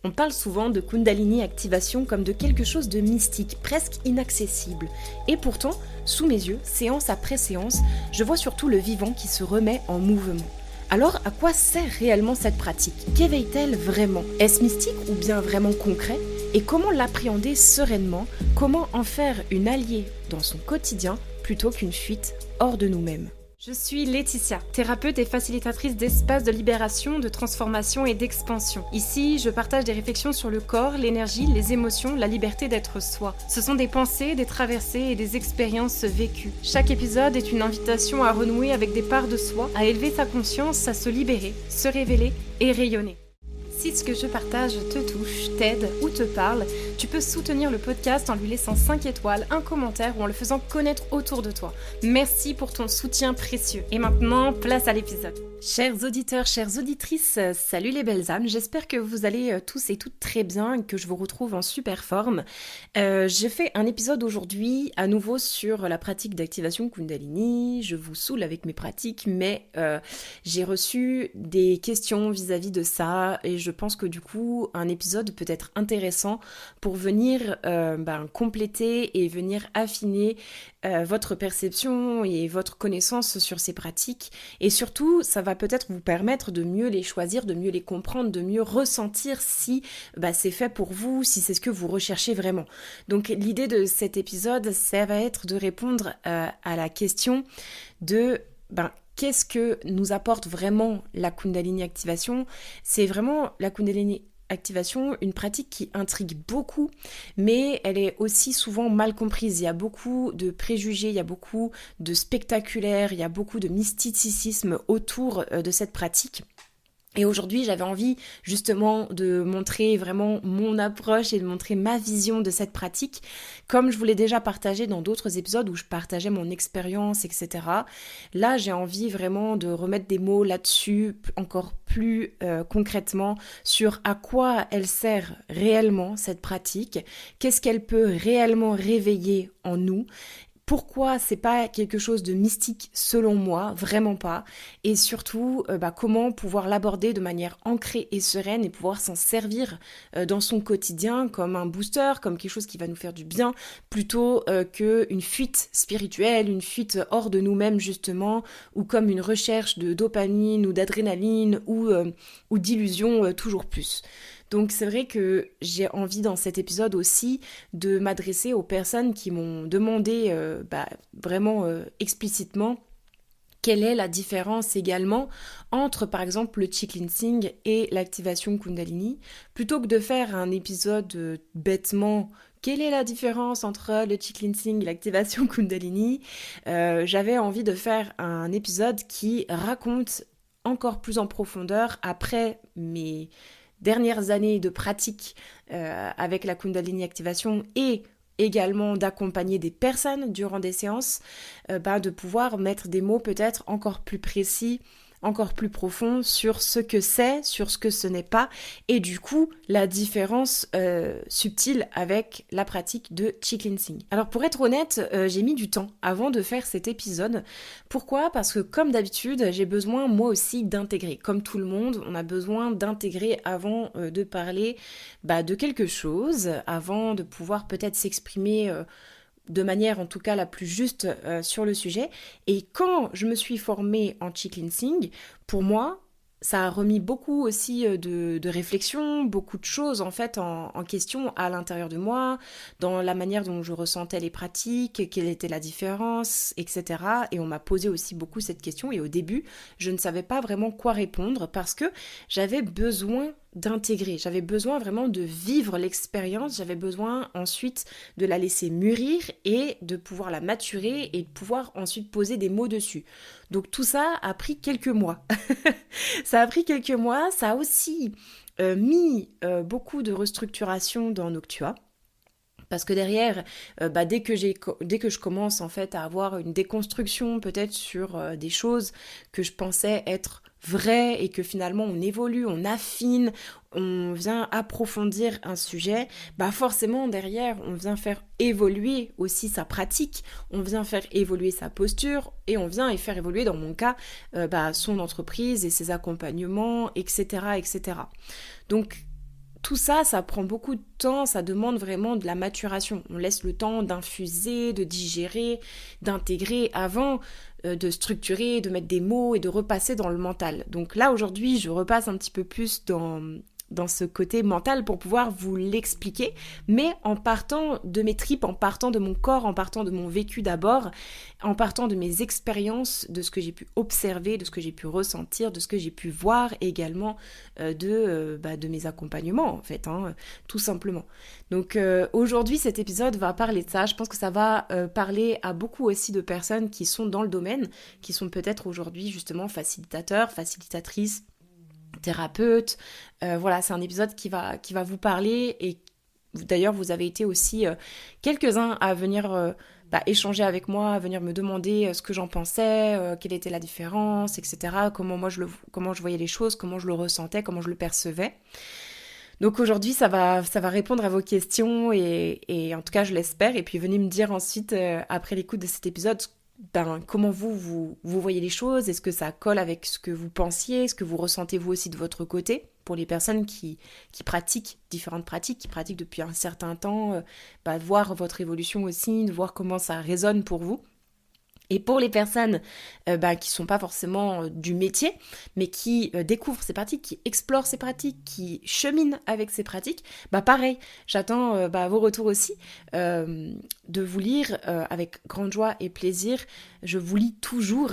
On parle souvent de Kundalini activation comme de quelque chose de mystique, presque inaccessible. Et pourtant, sous mes yeux, séance après séance, je vois surtout le vivant qui se remet en mouvement. Alors, à quoi sert réellement cette pratique? Qu'éveille-t-elle vraiment? Est-ce mystique ou bien vraiment concret? Et comment l'appréhender sereinement? Comment en faire une alliée dans son quotidien plutôt qu'une fuite hors de nous-mêmes? Je suis Laetitia, thérapeute et facilitatrice d'espaces de libération, de transformation et d'expansion. Ici, je partage des réflexions sur le corps, l'énergie, les émotions, la liberté d'être soi. Ce sont des pensées, des traversées et des expériences vécues. Chaque épisode est une invitation à renouer avec des parts de soi, à élever sa conscience, à se libérer, se révéler et rayonner. Si ce que je partage te touche, t'aide ou te parle, tu peux soutenir le podcast en lui laissant 5 étoiles, un commentaire ou en le faisant connaître autour de toi. Merci pour ton soutien précieux. Et maintenant, place à l'épisode. Chers auditeurs, chères auditrices, salut les belles âmes, j'espère que vous allez tous et toutes très bien et que je vous retrouve en super forme. Je fais un épisode aujourd'hui à nouveau sur la pratique d'activation Kundalini. Je vous saoule avec mes pratiques, mais j'ai reçu des questions vis-à-vis de ça et je pense que du coup un épisode peut être intéressant pour venir compléter et venir affiner votre perception et votre connaissance sur ces pratiques, et surtout ça va peut-être vous permettre de mieux les choisir, de mieux les comprendre, de mieux ressentir si c'est fait pour vous, si c'est ce que vous recherchez vraiment. Donc l'idée de cet épisode, ça va être de répondre à la question de qu'est-ce que nous apporte vraiment la Kundalini activation. C'est vraiment la Kundalini activation, une pratique qui intrigue beaucoup, mais elle est aussi souvent mal comprise. Il y a beaucoup de préjugés, il y a beaucoup de spectaculaire, il y a beaucoup de mysticisme autour de cette pratique. Et aujourd'hui, j'avais envie justement de montrer vraiment mon approche et de montrer ma vision de cette pratique, comme je vous l'ai déjà partagé dans d'autres épisodes où je partageais mon expérience, etc. Là, j'ai envie vraiment de remettre des mots là-dessus, encore plus concrètement, sur à quoi elle sert réellement, cette pratique, qu'est-ce qu'elle peut réellement réveiller en nous. Pourquoi c'est pas quelque chose de mystique selon moi, vraiment pas, et surtout comment pouvoir l'aborder de manière ancrée et sereine et pouvoir s'en servir dans son quotidien comme un booster, comme quelque chose qui va nous faire du bien, plutôt qu'une fuite spirituelle, une fuite hors de nous-mêmes justement, ou comme une recherche de dopamine ou d'adrénaline ou d'illusion toujours plus. Donc c'est vrai que j'ai envie dans cet épisode aussi de m'adresser aux personnes qui m'ont demandé vraiment explicitement quelle est la différence également entre par exemple le chi cleansing et l'activation Kundalini, plutôt que de faire un épisode bêtement quelle est la différence entre le chi cleansing et l'activation Kundalini, j'avais envie de faire un épisode qui raconte encore plus en profondeur après mes dernières années de pratique avec la Kundalini activation et également d'accompagner des personnes durant des séances, de pouvoir mettre des mots peut-être encore plus précis, encore plus profonds sur ce que c'est, sur ce que ce n'est pas, et du coup la différence subtile avec la pratique de chi cleansing. Alors pour être honnête, j'ai mis du temps avant de faire cet épisode. Pourquoi ? Parce que comme d'habitude, j'ai besoin moi aussi d'intégrer. Comme tout le monde, on a besoin d'intégrer avant de parler de quelque chose, avant de pouvoir peut-être s'exprimer de manière en tout cas la plus juste sur le sujet. Et quand je me suis formée en chi cleansing, pour moi, ça a remis beaucoup aussi de réflexion, beaucoup de choses en fait en question à l'intérieur de moi, dans la manière dont je ressentais les pratiques, quelle était la différence, etc. Et on m'a posé aussi beaucoup cette question et au début, je ne savais pas vraiment quoi répondre parce que j'avais besoin d'intégrer, j'avais besoin vraiment de vivre l'expérience, j'avais besoin ensuite de la laisser mûrir et de pouvoir la maturer et de pouvoir ensuite poser des mots dessus. Donc tout ça a pris quelques mois. Ça a pris quelques mois, ça a aussi mis beaucoup de restructuration dans Noctua. Parce que derrière, dès que je commence en fait à avoir une déconstruction peut-être sur des choses que je pensais être vraies et que finalement on évolue, on affine, on vient approfondir un sujet, forcément derrière on vient faire évoluer aussi sa pratique, on vient faire évoluer sa posture et on vient faire évoluer dans mon cas son entreprise et ses accompagnements, etc. etc. Donc tout ça, ça prend beaucoup de temps, ça demande vraiment de la maturation. On laisse le temps d'infuser, de digérer, d'intégrer avant de structurer, de mettre des mots et de repasser dans le mental. Donc là, aujourd'hui, je repasse un petit peu plus dans ce côté mental pour pouvoir vous l'expliquer, mais en partant de mes tripes, en partant de mon corps, en partant de mon vécu d'abord, en partant de mes expériences, de ce que j'ai pu observer, de ce que j'ai pu ressentir, de ce que j'ai pu voir également de mes accompagnements en fait, tout simplement. Donc aujourd'hui cet épisode va parler de ça, je pense que ça va parler à beaucoup aussi de personnes qui sont dans le domaine, qui sont peut-être aujourd'hui justement facilitateurs, facilitatrices, thérapeute. Voilà, c'est un épisode qui va vous parler et d'ailleurs vous avez été aussi quelques-uns à venir échanger avec moi, à venir me demander ce que j'en pensais, quelle était la différence, etc. Comment je voyais les choses, comment je le ressentais, comment je le percevais. Donc aujourd'hui, ça va répondre à vos questions et en tout cas, je l'espère. Et puis venez me dire ensuite, après l'écoute de cet épisode, comment vous voyez les choses, est-ce que ça colle avec ce que vous pensiez, est-ce que vous ressentez vous aussi de votre côté, pour les personnes qui pratiquent différentes pratiques, qui pratiquent depuis un certain temps, voir votre évolution aussi, de voir comment ça résonne pour vous. Et pour les personnes qui sont pas forcément du métier, mais qui découvrent ces pratiques, qui explorent ces pratiques, qui cheminent avec ces pratiques, pareil, j'attends vos retours aussi, de vous lire avec grande joie et plaisir. Je vous lis toujours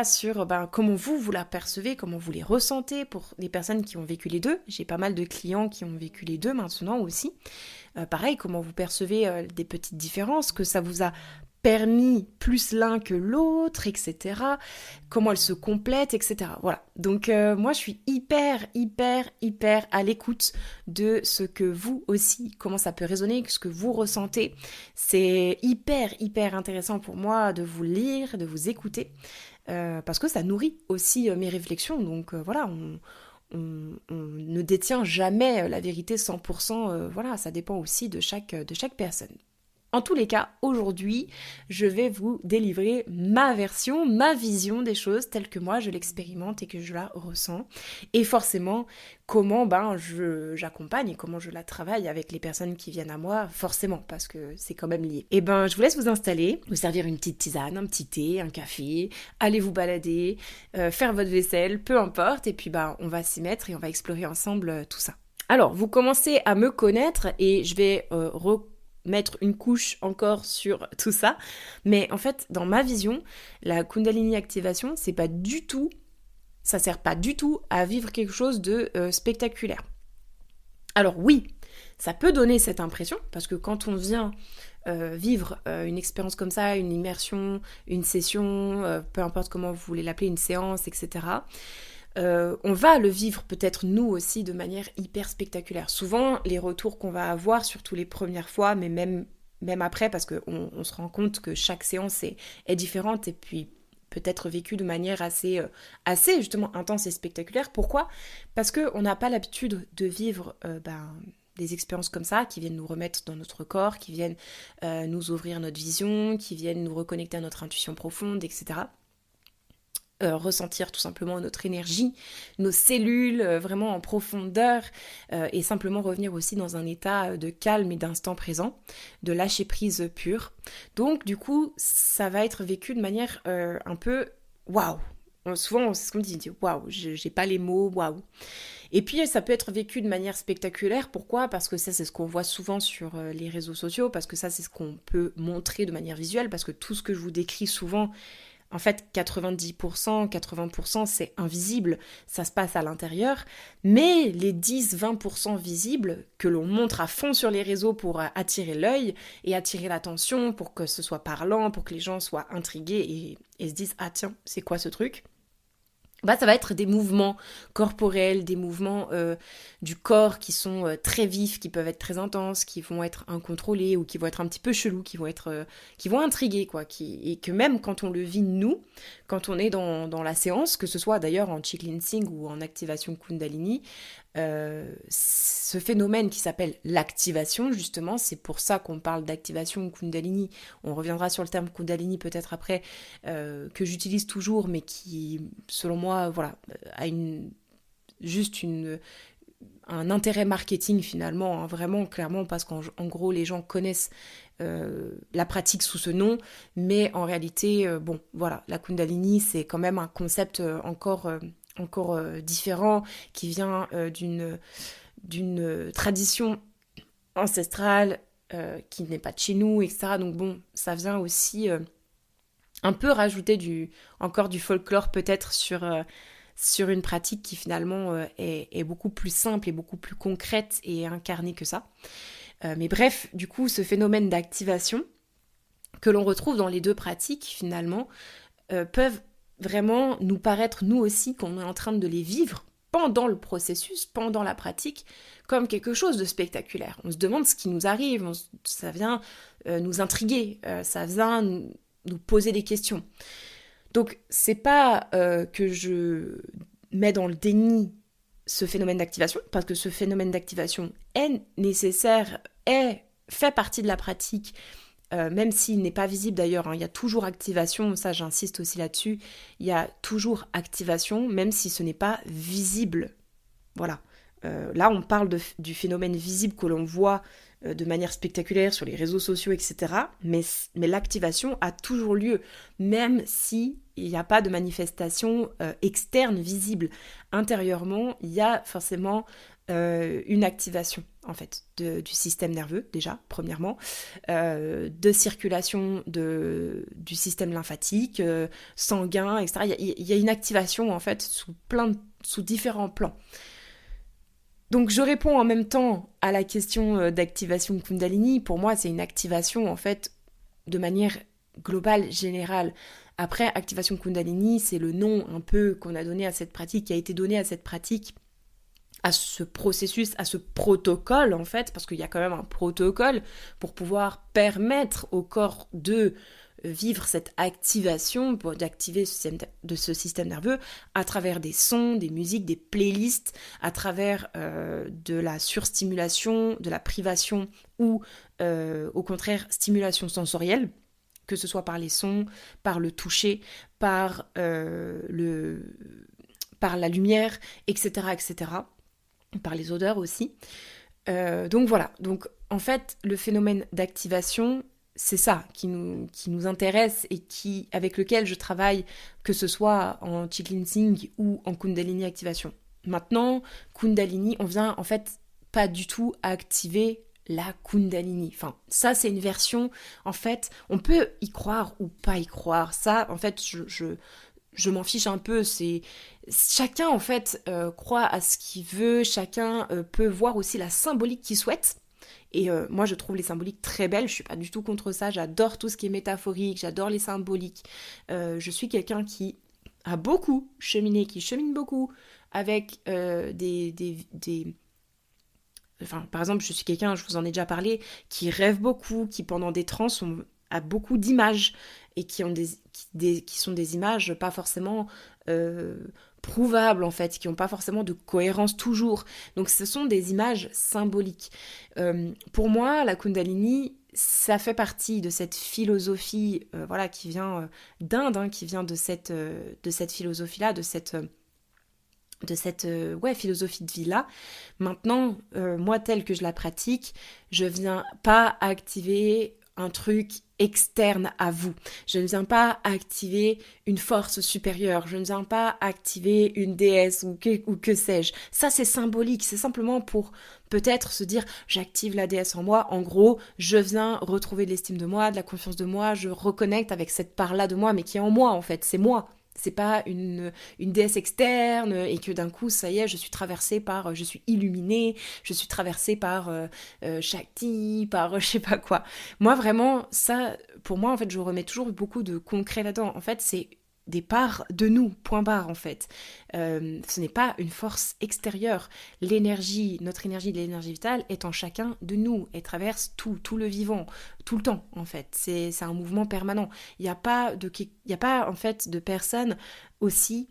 sur comment vous la percevez, comment vous les ressentez pour les personnes qui ont vécu les deux. J'ai pas mal de clients qui ont vécu les deux maintenant aussi. Pareil, comment vous percevez des petites différences, que ça vous a permis plus l'un que l'autre, etc. Comment elles se complètent, etc. Voilà. Donc moi, je suis hyper à l'écoute de ce que vous aussi, comment ça peut résonner, ce que vous ressentez. C'est hyper intéressant pour moi de vous lire, de vous écouter, parce que ça nourrit aussi mes réflexions. Donc voilà, on ne détient jamais la vérité 100%. Voilà, ça dépend aussi de chaque personne. En tous les cas, aujourd'hui, je vais vous délivrer ma version, ma vision des choses telles que moi je l'expérimente et que je la ressens. Et forcément, comment j'accompagne et comment je la travaille avec les personnes qui viennent à moi, forcément, parce que c'est quand même lié. Je vous laisse vous installer, vous servir une petite tisane, un petit thé, un café, aller vous balader, faire votre vaisselle, peu importe, et puis on va s'y mettre et on va explorer ensemble tout ça. Alors, vous commencez à me connaître et je vais mettre une couche encore sur tout ça, mais en fait dans ma vision la Kundalini activation ça sert pas du tout à vivre quelque chose de spectaculaire. Alors oui, ça peut donner cette impression parce que quand on vient vivre une expérience comme ça, une immersion, une session, peu importe comment vous voulez l'appeler, une séance, etc., on va le vivre peut-être nous aussi de manière hyper spectaculaire. Souvent, les retours qu'on va avoir, surtout les premières fois, mais même après, parce qu'on se rend compte que chaque séance est différente et puis peut être vécue de manière assez justement intense et spectaculaire. Pourquoi ? Parce qu'on n'a pas l'habitude de vivre des expériences comme ça, qui viennent nous remettre dans notre corps, qui viennent nous ouvrir notre vision, qui viennent nous reconnecter à notre intuition profonde, etc. Ressentir tout simplement notre énergie, nos cellules vraiment en profondeur et simplement revenir aussi dans un état de calme et d'instant présent, de lâcher prise pure. Donc du coup, ça va être vécu de manière un peu waouh. Souvent, c'est ce qu'on me dit waouh, j'ai pas les mots, waouh. Et puis ça peut être vécu de manière spectaculaire. Pourquoi ? Parce que ça, c'est ce qu'on voit souvent sur les réseaux sociaux, parce que ça, c'est ce qu'on peut montrer de manière visuelle, parce que tout ce que je vous décris souvent, en fait, 90%, 80%, c'est invisible, ça se passe à l'intérieur, mais les 10-20% visibles que l'on montre à fond sur les réseaux pour attirer l'œil et attirer l'attention, pour que ce soit parlant, pour que les gens soient intrigués et se disent « Ah tiens, c'est quoi ce truc ?» Ça va être des mouvements corporels, des mouvements du corps qui sont très vifs, qui peuvent être très intenses, qui vont être incontrôlés ou qui vont être un petit peu chelous, qui vont intriguer, quoi. Et que même quand on le vit nous, quand on est dans la séance, que ce soit d'ailleurs en chi cleansing ou en activation Kundalini, ce phénomène qui s'appelle l'activation, justement, c'est pour ça qu'on parle d'activation Kundalini. On reviendra sur le terme Kundalini peut-être après, que j'utilise toujours, mais qui, selon moi, a juste une un intérêt marketing finalement, hein, vraiment clairement, parce qu'en gros les gens connaissent la pratique sous ce nom, mais en réalité, bon voilà, la Kundalini c'est quand même un concept encore différent, qui vient d'une tradition ancestrale qui n'est pas de chez nous, etc. Donc bon, ça vient aussi un peu rajouter encore du folklore peut-être sur une pratique qui finalement est beaucoup plus simple et beaucoup plus concrète et incarnée que ça. Mais bref, du coup, ce phénomène d'activation que l'on retrouve dans les deux pratiques finalement peuvent vraiment nous paraître, nous aussi, qu'on est en train de les vivre pendant le processus, pendant la pratique, comme quelque chose de spectaculaire. On se demande ce qui nous arrive, ça vient nous intriguer, ça vient nous poser des questions. Donc, c'est pas que je mets dans le déni ce phénomène d'activation, parce que ce phénomène d'activation est nécessaire, fait partie de la pratique, même s'il n'est pas visible d'ailleurs, hein, il y a toujours activation, ça j'insiste aussi là-dessus, il y a toujours activation, même si ce n'est pas visible. Voilà. Là, on parle du phénomène visible que l'on voit de manière spectaculaire sur les réseaux sociaux, etc. Mais l'activation a toujours lieu, même si il n'y a pas de manifestation externe visible. Intérieurement, il y a forcément une activation, en fait, du système nerveux, déjà, premièrement, de circulation du système lymphatique, sanguin, etc. Il y a une activation, en fait, sous différents plans. Donc je réponds en même temps à la question d'activation Kundalini. Pour moi, c'est une activation en fait de manière globale, générale. Après, activation Kundalini, c'est le nom un peu qu'on a donné à cette pratique, qui a été donné à cette pratique, à ce processus, à ce protocole en fait, parce qu'il y a quand même un protocole pour pouvoir permettre au corps de vivre cette activation, d'activer ce système nerveux à travers des sons, des musiques, des playlists, à travers de la surstimulation, de la privation ou au contraire stimulation sensorielle, que ce soit par les sons, par le toucher, par la lumière, etc., etc., par les odeurs aussi. Donc voilà, donc en fait le phénomène d'activation, c'est ça qui nous intéresse et avec lequel je travaille, que ce soit en Chi Cleansing ou en Kundalini activation. Maintenant, Kundalini, on vient en fait pas du tout activer la Kundalini. Enfin, ça c'est une version, en fait, on peut y croire ou pas y croire. Ça, en fait, je m'en fiche un peu, chacun en fait croit à ce qu'il veut, chacun peut voir aussi la symbolique qu'il souhaite. Et moi, je trouve les symboliques très belles, je suis pas du tout contre ça, j'adore tout ce qui est métaphorique, j'adore les symboliques. Je suis quelqu'un qui a beaucoup cheminé, qui chemine beaucoup avec Enfin, par exemple, je suis quelqu'un, je vous en ai déjà parlé, qui rêve beaucoup, qui pendant des transes a beaucoup d'images, et qui sont des images pas forcément prouvables en fait, qui n'ont pas forcément de cohérence toujours. Donc ce sont des images symboliques. Pour moi, la Kundalini, ça fait partie de cette philosophie voilà, qui vient d'Inde, hein, qui vient de cette philosophie-là, de cette philosophie de vie-là. Maintenant, moi, telle que je la pratique, je viens pas activer un truc externe à vous. Je ne viens pas activer une force supérieure. Je ne viens pas activer une déesse ou que sais-je. Ça, c'est symbolique. C'est simplement pour peut-être se dire j'active la déesse en moi. En gros, je viens retrouver de l'estime de moi, de la confiance de moi. Je reconnecte avec cette part-là de moi, mais qui est en moi, en fait. C'est moi. C'est pas une déesse externe et que d'un coup, ça y est, je suis illuminée, je suis traversée par Shakti, par je sais pas quoi. Moi, vraiment, ça, pour moi, en fait, je remets toujours beaucoup de concret là-dedans. En fait, c'est des parts de nous, point barre, en fait. Ce n'est pas une force extérieure. Notre énergie de l'énergie vitale est en chacun de nous et traverse tout le vivant, tout le temps, en fait. C'est un mouvement permanent. Il n'y a pas, en fait, de personne aussi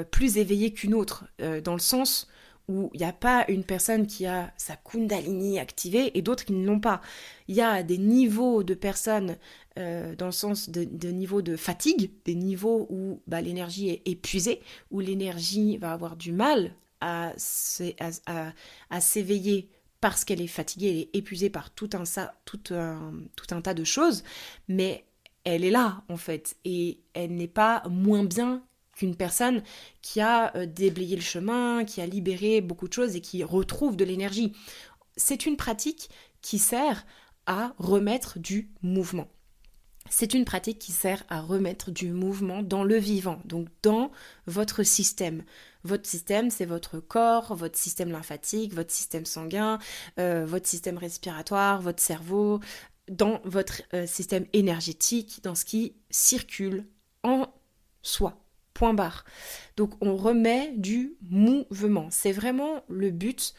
plus éveillée qu'une autre, dans le sens où il n'y a pas une personne qui a sa Kundalini activée et d'autres qui ne l'ont pas. Il y a des niveaux de personnes dans le sens de niveaux de fatigue, des niveaux où l'énergie est épuisée, où l'énergie va avoir du mal à s'éveiller parce qu'elle est fatiguée, elle est épuisée par tout un tas de choses, mais elle est là en fait, et elle n'est pas moins bien qu'une personne qui a déblayé le chemin, qui a libéré beaucoup de choses et qui retrouve de l'énergie. C'est une pratique qui sert à remettre du mouvement. C'est une pratique qui sert à remettre du mouvement dans le vivant, donc dans votre système. Votre système, c'est votre corps, votre système lymphatique, votre système sanguin, votre système respiratoire, votre cerveau, dans votre système énergétique, dans ce qui circule en soi. Point barre. Donc on remet du mouvement. C'est vraiment le but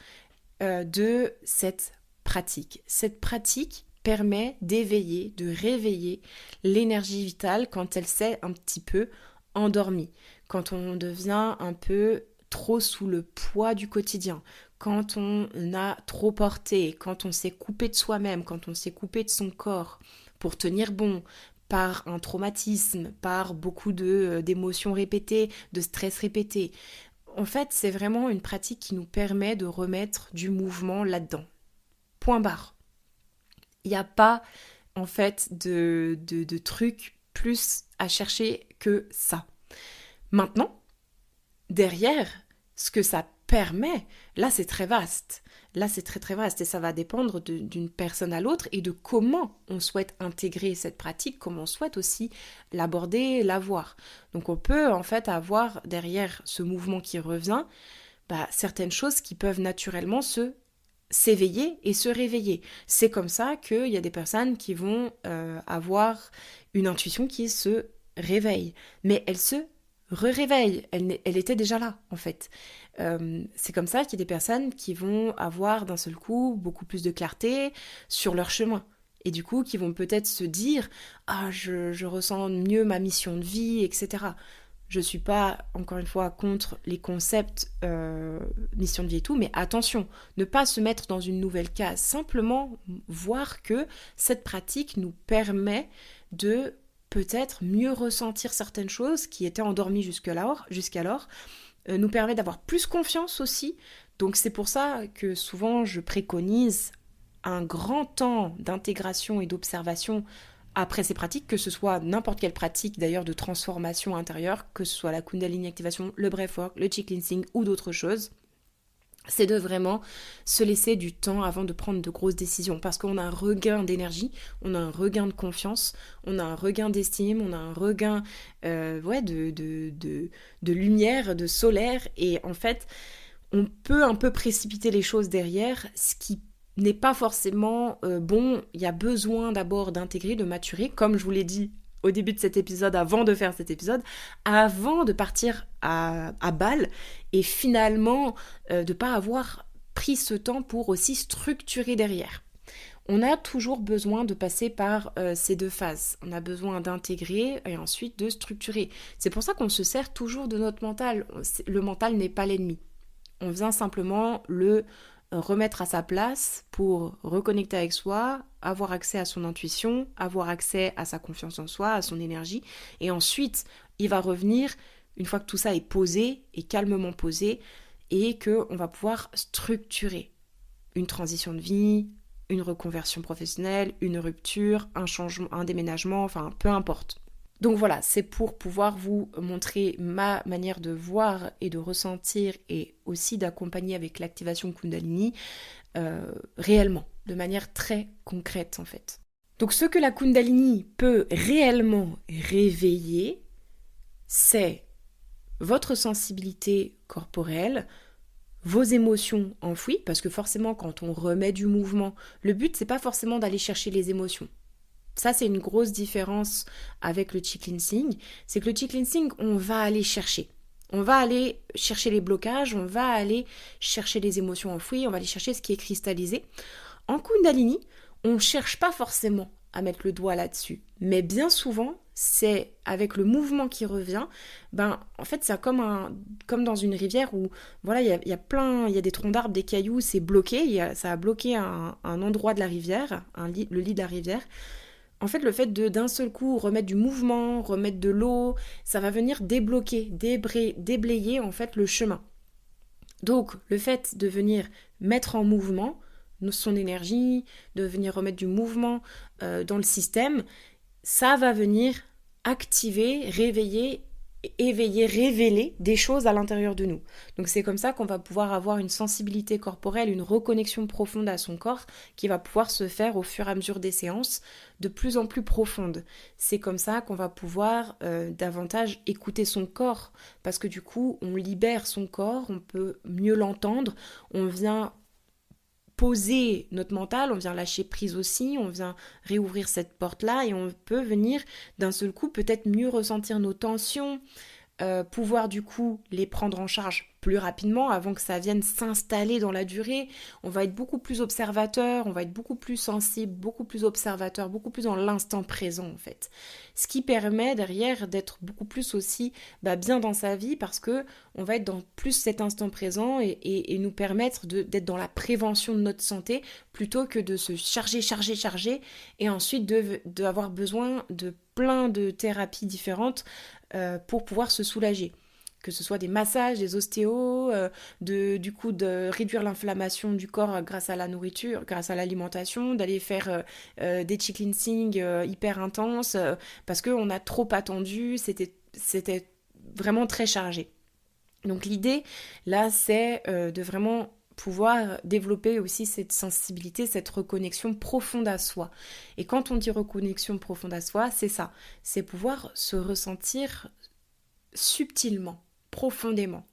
de cette pratique. Cette pratique permet d'éveiller, de réveiller l'énergie vitale quand elle s'est un petit peu endormie, quand on devient un peu trop sous le poids du quotidien, quand on a trop porté, quand on s'est coupé de soi-même, quand on s'est coupé de son corps pour tenir bon, par un traumatisme, par beaucoup d'émotions répétées, de stress répété. En fait, c'est vraiment une pratique qui nous permet de remettre du mouvement là-dedans. Point barre. Il n'y a pas, en fait, de trucs plus à chercher que ça. Maintenant, derrière, ce que ça permet, là, c'est très vaste. Là, c'est très très vaste et ça va dépendre d'une personne à l'autre et de comment on souhaite intégrer cette pratique, comment on souhaite aussi l'aborder, la voir. Donc on peut en fait avoir derrière ce mouvement qui revient, certaines choses qui peuvent naturellement s'éveiller et se réveiller. C'est comme ça qu'il y a des personnes qui vont avoir une intuition qui se réveille, mais elle se réveille, elle était déjà là en fait. C'est comme ça qu'il y a des personnes qui vont avoir d'un seul coup beaucoup plus de clarté sur leur chemin. Et du coup, qui vont peut-être se dire « Ah, je ressens mieux ma mission de vie, etc. » Je ne suis pas, encore une fois, contre les concepts mission de vie et tout, mais attention, ne pas se mettre dans une nouvelle case. Simplement voir que cette pratique nous permet de peut-être mieux ressentir certaines choses qui étaient endormies jusqu'alors, nous permet d'avoir plus confiance aussi. Donc c'est pour ça que souvent je préconise un grand temps d'intégration et d'observation après ces pratiques, que ce soit n'importe quelle pratique d'ailleurs de transformation intérieure, que ce soit la Kundalini activation, le breathwork, le chi cleansing ou d'autres choses. C'est de vraiment se laisser du temps avant de prendre de grosses décisions, parce qu'on a un regain d'énergie, on a un regain de confiance, on a un regain d'estime, on a un regain de lumière, de solaire, et en fait, on peut un peu précipiter les choses derrière, ce qui n'est pas forcément bon. Il y a besoin d'abord d'intégrer, de maturer, comme je vous l'ai dit au début de cet épisode, avant de faire cet épisode, avant de partir à Bâle, et finalement de ne pas avoir pris ce temps pour aussi structurer derrière. On a toujours besoin de passer par ces deux phases. On a besoin d'intégrer et ensuite de structurer. C'est pour ça qu'on se sert toujours de notre mental. Le mental n'est pas l'ennemi. On vient simplement le remettre à sa place pour reconnecter avec soi, avoir accès à son intuition, avoir accès à sa confiance en soi, à son énergie. Et ensuite, il va revenir, une fois que tout ça est posé, et calmement posé, et qu'on va pouvoir structurer une transition de vie, une reconversion professionnelle, une rupture, un changement, un déménagement, enfin peu importe. Donc voilà, c'est pour pouvoir vous montrer ma manière de voir et de ressentir et aussi d'accompagner avec l'activation Kundalini réellement, de manière très concrète en fait. Donc ce que la Kundalini peut réellement réveiller, c'est votre sensibilité corporelle, vos émotions enfouies, parce que forcément quand on remet du mouvement, le but c'est pas forcément d'aller chercher les émotions. Ça, c'est une grosse différence avec le chi cleansing. C'est que le chi cleansing, on va aller chercher. On va aller chercher les blocages, on va aller chercher les émotions enfouies, on va aller chercher ce qui est cristallisé. En Kundalini, on ne cherche pas forcément à mettre le doigt là-dessus. Mais bien souvent, c'est avec le mouvement qui revient, en fait, c'est comme dans une rivière où, voilà, il y a des troncs d'arbres, des cailloux, c'est bloqué, ça a bloqué un endroit de la rivière, le lit de la rivière. En fait, le fait d'un seul coup remettre du mouvement, remettre de l'eau, ça va venir débloquer, déblayer en fait le chemin. Donc, le fait de venir mettre en mouvement son énergie, de venir remettre du mouvement dans le système, ça va venir activer, réveiller, éveiller, révéler des choses à l'intérieur de nous. Donc c'est comme ça qu'on va pouvoir avoir une sensibilité corporelle, une reconnexion profonde à son corps qui va pouvoir se faire au fur et à mesure des séances de plus en plus profonde. C'est comme ça qu'on va pouvoir davantage écouter son corps parce que du coup on libère son corps, on peut mieux l'entendre, on vient poser notre mental, on vient lâcher prise aussi, on vient réouvrir cette porte-là et on peut venir d'un seul coup peut-être mieux ressentir nos tensions, pouvoir du coup les prendre en charge plus rapidement avant que ça vienne s'installer dans la durée. On va être beaucoup plus observateur, on va être beaucoup plus sensible, beaucoup plus observateur, beaucoup plus dans l'instant présent en fait. Ce qui permet derrière d'être beaucoup plus aussi bien dans sa vie parce que on va être dans plus cet instant présent et nous permettre d'être dans la prévention de notre santé plutôt que de se charger et ensuite d'avoir besoin de plein de thérapies différentes pour pouvoir se soulager. Que ce soit des massages, des ostéos, de réduire l'inflammation du corps grâce à la nourriture, grâce à l'alimentation, d'aller faire des chi cleansing hyper intenses parce qu'on a trop attendu, c'était vraiment très chargé. Donc l'idée là c'est de vraiment pouvoir développer aussi cette sensibilité, cette reconnexion profonde à soi. Et quand on dit reconnexion profonde à soi, c'est ça, c'est pouvoir se ressentir subtilement, profondément.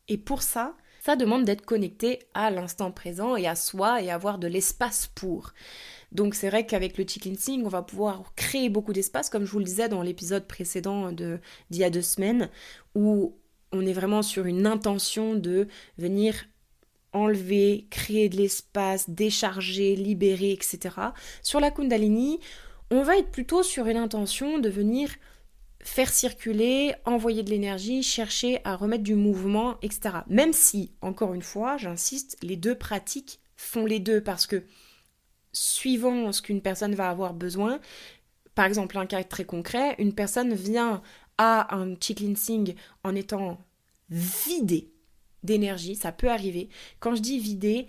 Et pour ça, ça demande d'être connecté à l'instant présent et à soi et avoir de l'espace pour. Donc c'est vrai qu'avec le chi cleansing, on va pouvoir créer beaucoup d'espace, comme je vous le disais dans l'épisode précédent d'il y a 2 semaines, où on est vraiment sur une intention de venir enlever, créer de l'espace, décharger, libérer, etc. Sur la Kundalini, on va être plutôt sur une intention de venir faire circuler, envoyer de l'énergie, chercher à remettre du mouvement, etc. Même si, encore une fois, j'insiste, les deux pratiques font les deux parce que suivant ce qu'une personne va avoir besoin, par exemple un cas très concret, une personne vient à un chi cleansing en étant vidée d'énergie, ça peut arriver. Quand je dis vidée,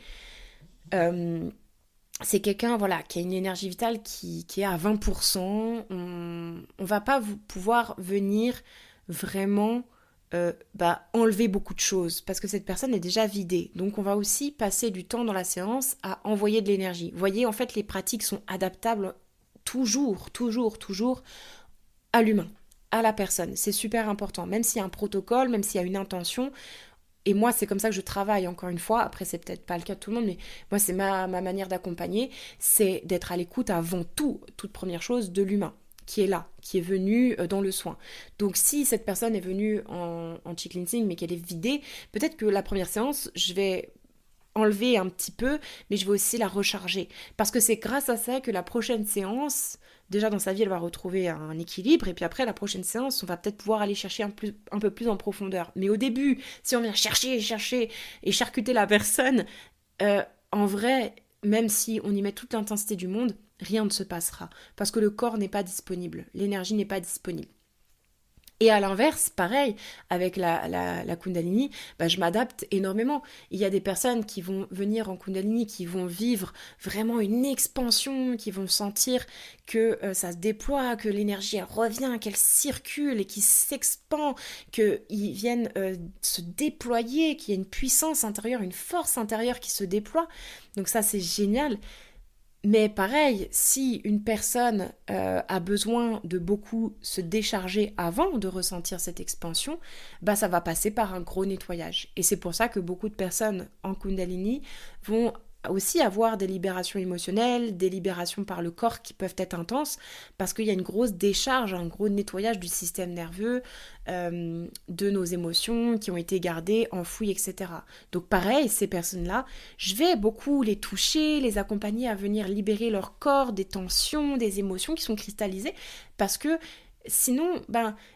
c'est quelqu'un qui a une énergie vitale qui est à 20%. On va pas pouvoir venir vraiment enlever beaucoup de choses parce que cette personne est déjà vidée. Donc on va aussi passer du temps dans la séance à envoyer de l'énergie. Vous voyez, en fait, les pratiques sont adaptables toujours à l'humain, à la personne. C'est super important. Même s'il y a un protocole, même s'il y a une intention. Et moi, c'est comme ça que je travaille, encore une fois. Après, c'est peut-être pas le cas de tout le monde, mais moi, c'est ma manière d'accompagner. C'est d'être à l'écoute avant tout, toute première chose, de l'humain qui est là, qui est venu dans le soin. Donc, si cette personne est venue en chi cleansing, mais qu'elle est vidée, peut-être que la première séance, je vais enlever un petit peu, mais je vais aussi la recharger. Parce que c'est grâce à ça que la prochaine séance, déjà dans sa vie, elle va retrouver un équilibre, et puis après, la prochaine séance, on va peut-être pouvoir aller chercher un peu plus en profondeur. Mais au début, si on vient chercher et charcuter la personne, en vrai, même si on y met toute l'intensité du monde, rien ne se passera. Parce que le corps n'est pas disponible, l'énergie n'est pas disponible. Et à l'inverse, pareil, avec la Kundalini, je m'adapte énormément. Il y a des personnes qui vont venir en Kundalini, qui vont vivre vraiment une expansion, qui vont sentir que ça se déploie, que l'énergie elle revient, qu'elle circule et qui s'expand, qu'ils viennent se déployer, qu'il y a une puissance intérieure, une force intérieure qui se déploie. Donc ça, c'est génial. Mais pareil, si une personne a besoin de beaucoup se décharger avant de ressentir cette expansion, ça va passer par un gros nettoyage. Et c'est pour ça que beaucoup de personnes en Kundalini vont aussi avoir des libérations émotionnelles, des libérations par le corps qui peuvent être intenses, parce qu'il y a une grosse décharge, un gros nettoyage du système nerveux, de nos émotions qui ont été gardées, enfouies, etc. Donc pareil, ces personnes-là, je vais beaucoup les toucher, les accompagner à venir libérer leur corps des tensions, des émotions qui sont cristallisées, parce que sinon,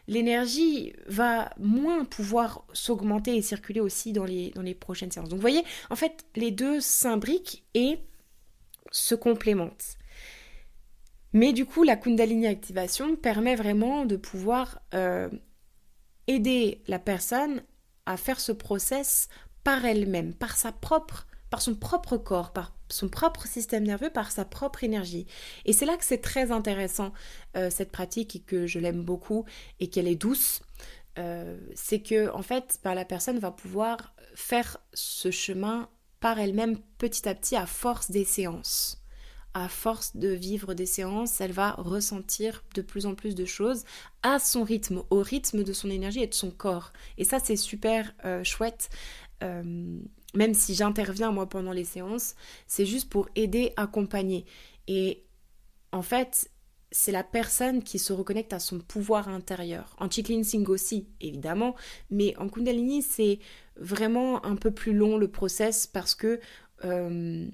l'énergie va moins pouvoir s'augmenter et circuler aussi dans les prochaines séances. Donc vous voyez, en fait, les deux s'imbriquent et se complémentent. Mais du coup, la Kundalini activation permet vraiment de pouvoir aider la personne à faire ce process par elle-même, par son propre corps, par son propre système nerveux, par sa propre énergie. Et c'est là que c'est très intéressant, cette pratique, et que je l'aime beaucoup, et qu'elle est douce. C'est que en fait, la personne va pouvoir faire ce chemin par elle-même petit à petit à force des séances. À force de vivre des séances, elle va ressentir de plus en plus de choses à son rythme, au rythme de son énergie et de son corps. Et ça, c'est super chouette. Même si j'interviens moi pendant les séances, c'est juste pour aider, accompagner. Et en fait, c'est la personne qui se reconnecte à son pouvoir intérieur. En chi cleansing aussi, évidemment, mais en Kundalini, c'est vraiment un peu plus long le process euh,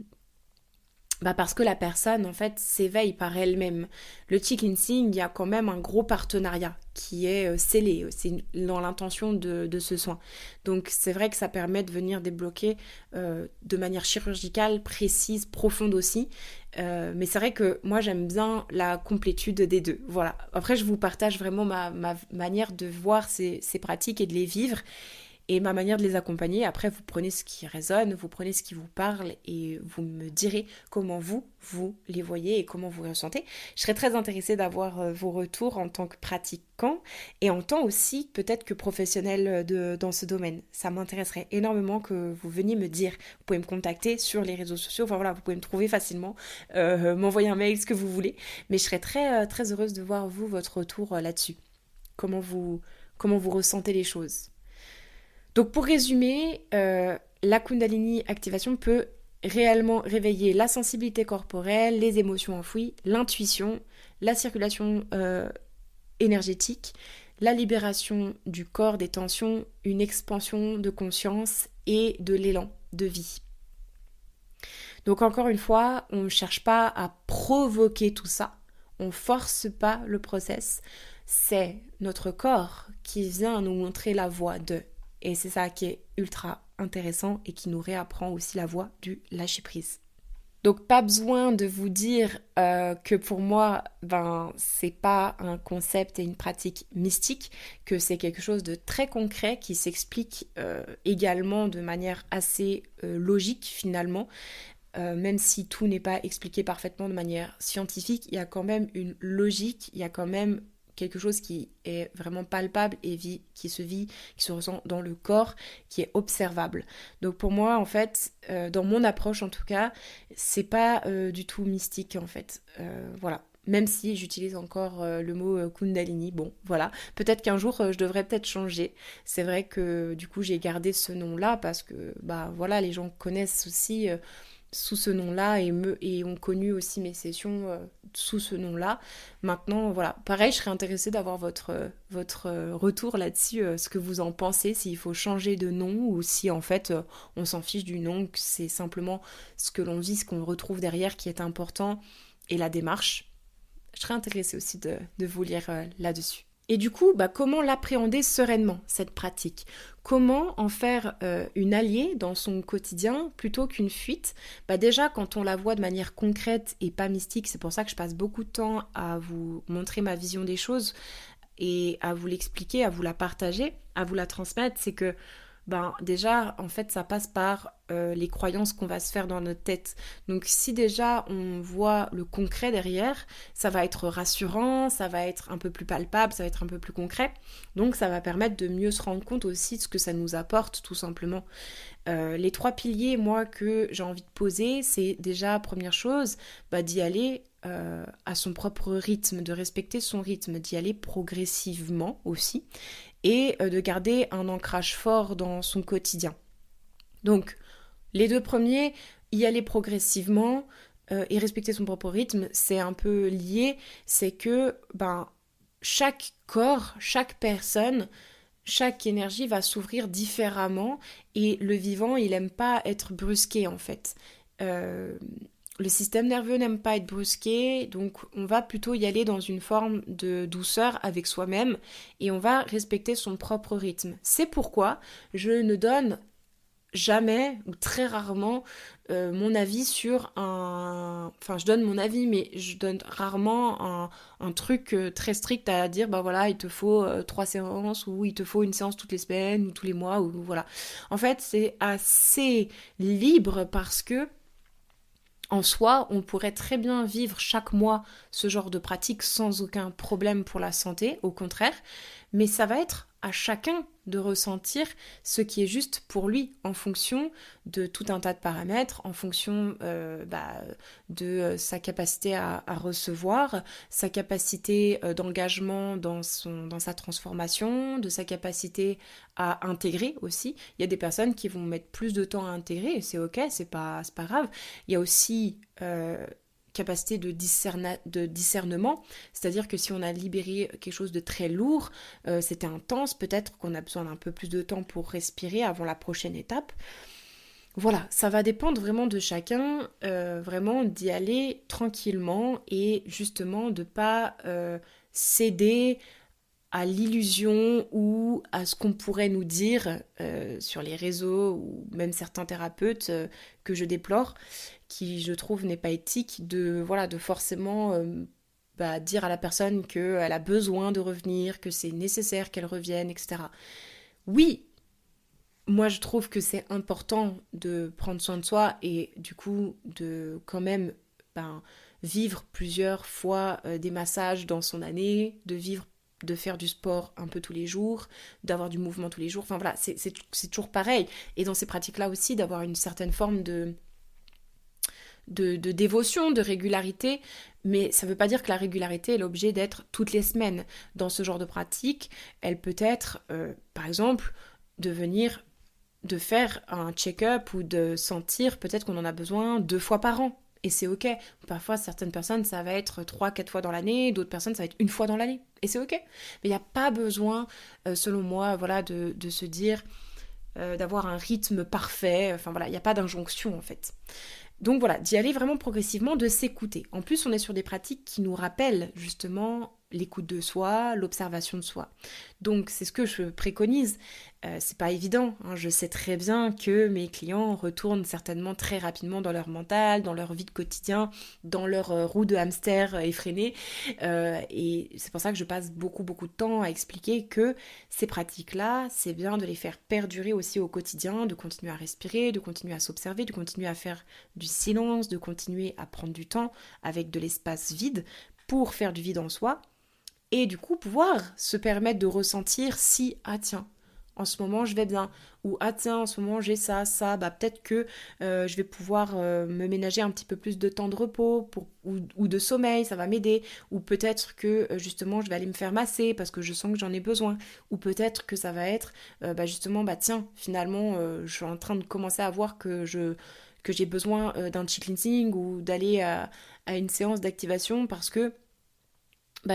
parce que la personne, en fait, s'éveille par elle-même. Le chi cleansing, il y a quand même un gros partenariat qui est scellé, c'est dans l'intention de ce soin. Donc c'est vrai que ça permet de venir débloquer de manière chirurgicale, précise, profonde aussi. Mais c'est vrai que moi j'aime bien la complétude des deux. Voilà. Après je vous partage vraiment ma manière de voir ces pratiques et de les vivre, et ma manière de les accompagner. Après, vous prenez ce qui résonne, vous prenez ce qui vous parle, et vous me direz comment vous les voyez et comment vous ressentez. Je serais très intéressée d'avoir vos retours en tant que pratiquant, et en tant aussi peut-être que professionnel dans ce domaine. Ça m'intéresserait énormément que vous veniez me dire. Vous pouvez me contacter sur les réseaux sociaux, enfin voilà, vous pouvez me trouver facilement, m'envoyer un mail, ce que vous voulez. Mais je serais très, très heureuse de voir votre retour là-dessus. Comment vous ressentez les choses. Donc pour résumer, la Kundalini activation peut réellement réveiller la sensibilité corporelle, les émotions enfouies, l'intuition, la circulation énergétique, la libération du corps des tensions, une expansion de conscience et de l'élan de vie. Donc encore une fois, on ne cherche pas à provoquer tout ça, on ne force pas le process, c'est notre corps qui vient nous montrer la voie de. Et c'est ça qui est ultra intéressant et qui nous réapprend aussi la voie du lâcher-prise. Donc pas besoin de vous dire que pour moi, c'est pas un concept et une pratique mystique, que c'est quelque chose de très concret qui s'explique également de manière assez logique finalement. Même si tout n'est pas expliqué parfaitement de manière scientifique, il y a quand même une logique, il y a quand même quelque chose qui est vraiment palpable et qui se ressent dans le corps, qui est observable. Donc pour moi, en fait, dans mon approche en tout cas, c'est pas du tout mystique en fait. Voilà. Même si j'utilise encore le mot Kundalini, bon, voilà. Peut-être qu'un jour, je devrais peut-être changer. C'est vrai que du coup, j'ai gardé ce nom-là parce que, voilà, les gens connaissent aussi sous ce nom-là et ont connu aussi mes sessions sous ce nom-là. Maintenant, voilà. Pareil, je serais intéressée d'avoir votre retour là-dessus, ce que vous en pensez, s'il faut changer de nom ou si en fait on s'en fiche du nom, que c'est simplement ce que l'on vit, ce qu'on retrouve derrière qui est important et la démarche. Je serais intéressée aussi de vous lire là-dessus. Et du coup, comment l'appréhender sereinement, cette pratique ? Comment en faire une alliée dans son quotidien plutôt qu'une fuite ? Déjà, quand on la voit de manière concrète et pas mystique, c'est pour ça que je passe beaucoup de temps à vous montrer ma vision des choses et à vous l'expliquer, à vous la partager, à vous la transmettre, c'est que déjà, en fait, ça passe par les croyances qu'on va se faire dans notre tête. Donc, si déjà on voit le concret derrière, ça va être rassurant, ça va être un peu plus palpable, ça va être un peu plus concret. Donc, ça va permettre de mieux se rendre compte aussi de ce que ça nous apporte, tout simplement. Les 3 piliers, moi, que j'ai envie de poser, c'est déjà, première chose, d'y aller à son propre rythme, de respecter son rythme, d'y aller progressivement aussi, et de garder un ancrage fort dans son quotidien. Donc, les 2 premiers, y aller progressivement et respecter son propre rythme, c'est un peu lié, c'est que chaque corps, chaque personne, chaque énergie va s'ouvrir différemment et le vivant, il n'aime pas être brusqué en fait. Le système nerveux n'aime pas être brusqué, donc on va plutôt y aller dans une forme de douceur avec soi-même et on va respecter son propre rythme. C'est pourquoi je ne donne jamais ou très rarement mon avis sur un je donne mon avis, mais je donne rarement un truc très strict à dire, bah voilà, il te faut 3 séances, ou il te faut une séance toutes les semaines, ou tous les mois, ou voilà. En fait, c'est assez libre parce que en soi, on pourrait très bien vivre chaque mois ce genre de pratique sans aucun problème pour la santé, au contraire, mais ça va être à chacun de ressentir ce qui est juste pour lui en fonction de tout un tas de paramètres, en fonction de sa capacité à recevoir, sa capacité d'engagement dans sa transformation, de sa capacité à intégrer aussi. Il y a des personnes qui vont mettre plus de temps à intégrer et c'est ok, c'est pas grave. Il y a aussi capacité de discernement, c'est-à-dire que si on a libéré quelque chose de très lourd, c'était intense, peut-être qu'on a besoin d'un peu plus de temps pour respirer avant la prochaine étape. Voilà, ça va dépendre vraiment de chacun, vraiment d'y aller tranquillement et justement de pas céder à l'illusion ou à ce qu'on pourrait nous dire sur les réseaux ou même certains thérapeutes que je déplore, qui je trouve n'est pas éthique de forcément dire à la personne qu'elle a besoin de revenir, que c'est nécessaire qu'elle revienne, etc. Oui, moi je trouve que c'est important de prendre soin de soi et du coup de quand même vivre plusieurs fois des massages dans son année, de faire du sport un peu tous les jours, d'avoir du mouvement tous les jours, enfin voilà, c'est toujours pareil. Et dans ces pratiques-là aussi, d'avoir une certaine forme de dévotion, de régularité, mais ça ne veut pas dire que la régularité est l'objet d'être toutes les semaines. Dans ce genre de pratique, elle peut être, par exemple, de faire un check-up ou de sentir peut-être qu'on en a besoin 2 fois par an. Et c'est ok. Parfois, certaines personnes, ça va être 3-4 fois dans l'année, d'autres personnes, ça va être 1 fois dans l'année. Et c'est ok. Mais il n'y a pas besoin, selon moi, de se dire, d'avoir un rythme parfait. Enfin voilà, il n'y a pas d'injonction en fait. Donc voilà, d'y aller vraiment progressivement, de s'écouter. En plus, on est sur des pratiques qui nous rappellent justement l'écoute de soi, l'observation de soi. Donc c'est ce que je préconise. C'est pas évident, hein. Je sais très bien que mes clients retournent certainement très rapidement dans leur mental, dans leur vie de quotidien, dans leur roue de hamster effrénée. Et c'est pour ça que je passe beaucoup de temps à expliquer que ces pratiques-là, c'est bien de les faire perdurer aussi au quotidien, de continuer à respirer, de continuer à s'observer, de continuer à faire du silence, de continuer à prendre du temps avec de l'espace vide pour faire du vide en soi. Et du coup, pouvoir se permettre de ressentir si, ah tiens, en ce moment je vais bien, ou ah tiens, en ce moment j'ai ça, peut-être que je vais pouvoir me ménager un petit peu plus de temps de repos ou de sommeil, ça va m'aider, ou peut-être que justement je vais aller me faire masser parce que je sens que j'en ai besoin, ou peut-être que ça va être justement, tiens, finalement je suis en train de commencer à voir que j'ai besoin d'un cheek cleansing ou d'aller à une séance d'activation parce que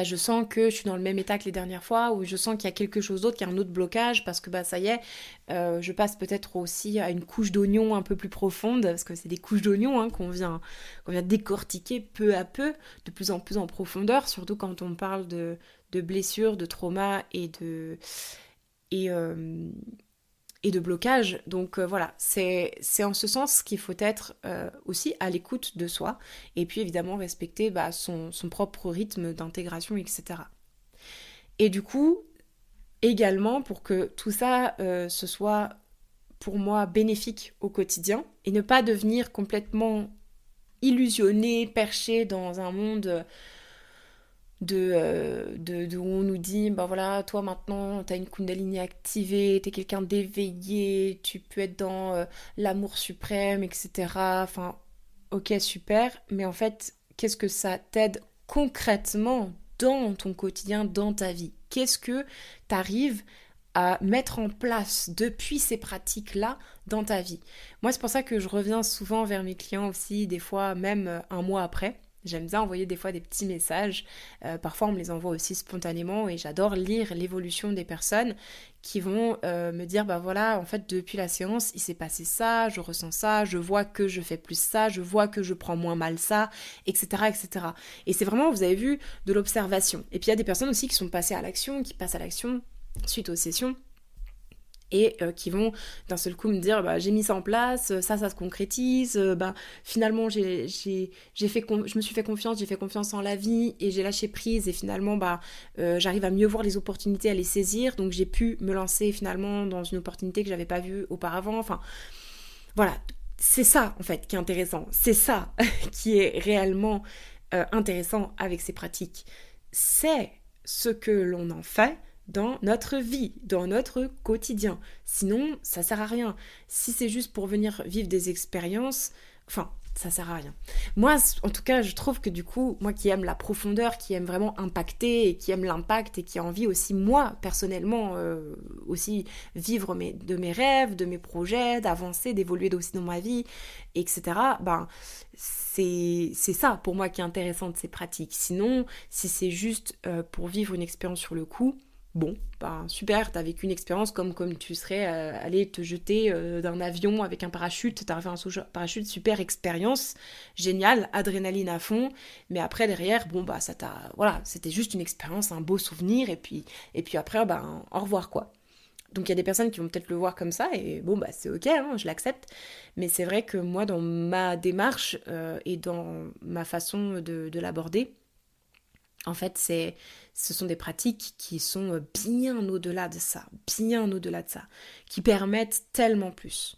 je sens que je suis dans le même état que les dernières fois, ou je sens qu'il y a quelque chose d'autre, qu'il y a un autre blocage, parce que ça y est, je passe peut-être aussi à une couche d'oignon un peu plus profonde, parce que c'est des couches d'oignon qu'on vient décortiquer peu à peu, de plus en plus en profondeur, surtout quand on parle de blessures, de traumas et de blocage. Donc voilà, c'est en ce sens qu'il faut être aussi à l'écoute de soi et puis évidemment respecter son propre rythme d'intégration, etc. Et du coup, également pour que tout ça ce soit pour moi bénéfique au quotidien et ne pas devenir complètement illusionné, perché dans un monde où on nous dit voilà, toi maintenant t'as une kundalini activée, t'es quelqu'un d'éveillé, tu peux être dans l'amour suprême, etc. Enfin ok, super, mais en fait qu'est-ce que ça t'aide concrètement dans ton quotidien, dans ta vie? Qu'est-ce que t'arrives à mettre en place depuis ces pratiques-là dans ta vie? Moi, c'est pour ça que je reviens souvent vers mes clients aussi, des fois même un mois après. J'aime bien envoyer des fois des petits messages, parfois on me les envoie aussi spontanément et j'adore lire l'évolution des personnes qui vont me dire voilà, en fait depuis la séance il s'est passé ça, je ressens ça, je vois que je fais plus ça, je vois que je prends moins mal ça, etc. etc. Et c'est vraiment, vous avez vu, de l'observation. Et puis il y a des personnes aussi qui sont passées à l'action, qui passent à l'action suite aux sessions. et qui vont d'un seul coup me dire j'ai mis ça en place, ça se concrétise, finalement je me suis fait confiance, j'ai fait confiance en la vie et j'ai lâché prise et finalement j'arrive à mieux voir les opportunités, à les saisir, donc j'ai pu me lancer finalement dans une opportunité que j'avais pas vue auparavant. Enfin voilà, c'est ça en fait qui est intéressant, c'est ça qui est réellement intéressant avec ces pratiques, c'est ce que l'on en fait dans notre vie, dans notre quotidien. Sinon, ça sert à rien. Si c'est juste pour venir vivre des expériences, enfin, ça sert à rien. Moi, en tout cas, je trouve que du coup, moi qui aime la profondeur, qui aime vraiment impacter et qui aime l'impact et qui a envie aussi, moi, personnellement, aussi vivre de mes rêves, de mes projets, d'avancer, d'évoluer aussi dans ma vie, etc., c'est ça pour moi qui est intéressant de ces pratiques. Sinon, si c'est juste pour vivre une expérience sur le coup, bon, super, t'as vécu une expérience comme tu serais allé te jeter d'un avion avec un parachute, t'as fait un saut parachute, super expérience, génial, adrénaline à fond, mais après derrière, voilà, c'était juste une expérience, un beau souvenir, et puis après, au revoir quoi. Donc il y a des personnes qui vont peut-être le voir comme ça, et c'est ok, hein, je l'accepte, mais c'est vrai que moi, dans ma démarche et dans ma façon de l'aborder, en fait, ce sont des pratiques qui sont bien au-delà de ça, qui permettent tellement plus.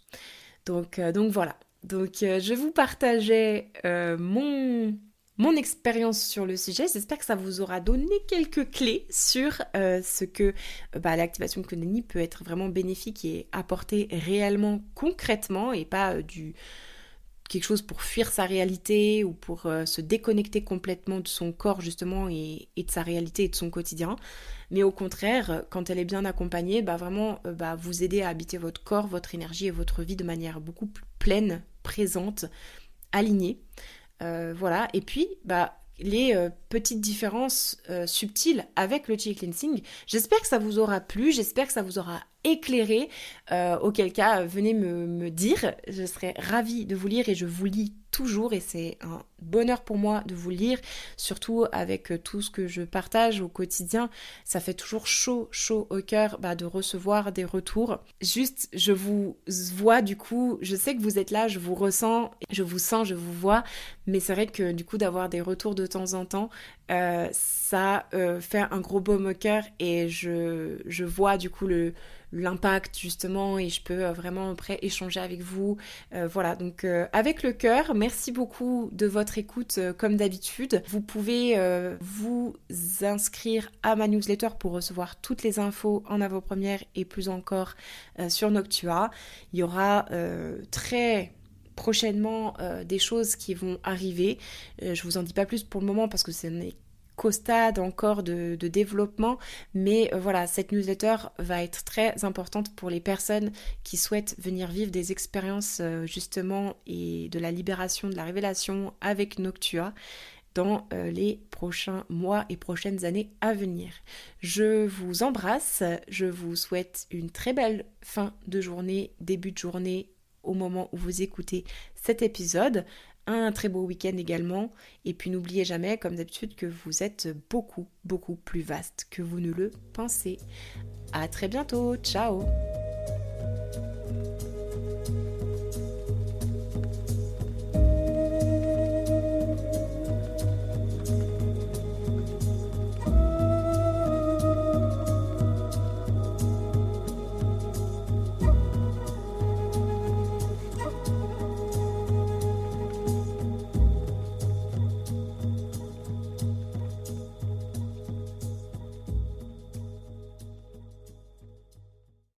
Donc voilà. Donc je vous partageais mon expérience sur le sujet. J'espère que ça vous aura donné quelques clés sur ce que l'activation Kundalini peut être vraiment bénéfique et apporter réellement concrètement et pas quelque chose pour fuir sa réalité ou pour se déconnecter complètement de son corps justement et de sa réalité et de son quotidien, mais au contraire, quand elle est bien accompagnée, vraiment vous aider à habiter votre corps, votre énergie et votre vie de manière beaucoup plus pleine, présente, alignée. Voilà, et puis les petites différences subtiles avec le chi cleansing. J'espère que ça vous aura plu, j'espère que ça vous aura éclairé, auquel cas venez me dire, je serais ravie de vous lire et je vous lis toujours et c'est un bonheur pour moi de vous lire, surtout avec tout ce que je partage au quotidien, ça fait toujours chaud au cœur de recevoir des retours. Juste, je vous vois du coup, je sais que vous êtes là, je vous ressens, je vous sens, je vous vois, mais c'est vrai que du coup d'avoir des retours de temps en temps, ça fait un gros baume au cœur et je vois du coup l'impact justement et je peux vraiment après échanger avec vous. Voilà, donc avec le cœur, merci beaucoup de votre écoute comme d'habitude. Vous pouvez vous inscrire à ma newsletter pour recevoir toutes les infos en avant-première et plus encore sur Noctua. Il y aura très prochainement des choses qui vont arriver. Je vous en dis pas plus pour le moment parce que ce n'est qu'au stade encore de développement, mais voilà, cette newsletter va être très importante pour les personnes qui souhaitent venir vivre des expériences justement et de la libération, de la révélation avec Noctua dans les prochains mois et prochaines années à venir. Je vous embrasse, je vous souhaite une très belle fin de journée, début de journée au moment où vous écoutez cet épisode, un très beau week-end également, et puis n'oubliez jamais, comme d'habitude, que vous êtes beaucoup, beaucoup plus vaste que vous ne le pensez. À très bientôt, ciao!